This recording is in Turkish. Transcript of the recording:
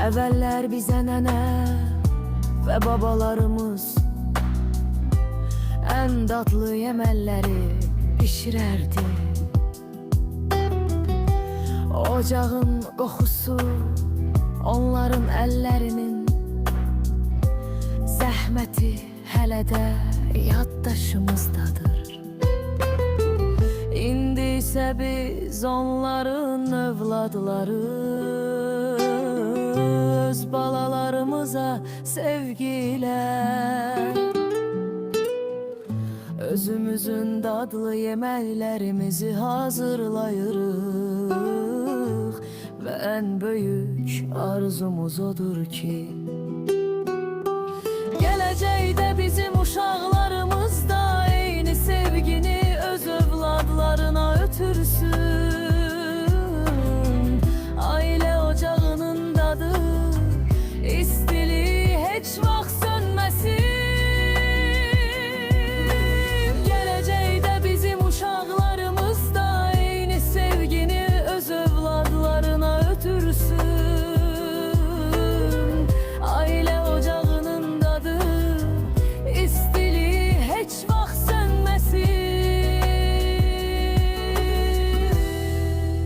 Evveller bize nene ve babalarımız en tatlı yemelleri pişirerdi. Ocağın kokusu onların ellerinin, zəhməti hələ də yaddaşımızdadır. İndi isə biz onların övladları, öz balalarımıza sevgiyle özümüzün dadlı yemeklerimizi hazırlayırıq ve en büyük arzumuz odur ki geleceğde bizim uşaqlarımız da eyni sevgini öz övladlarına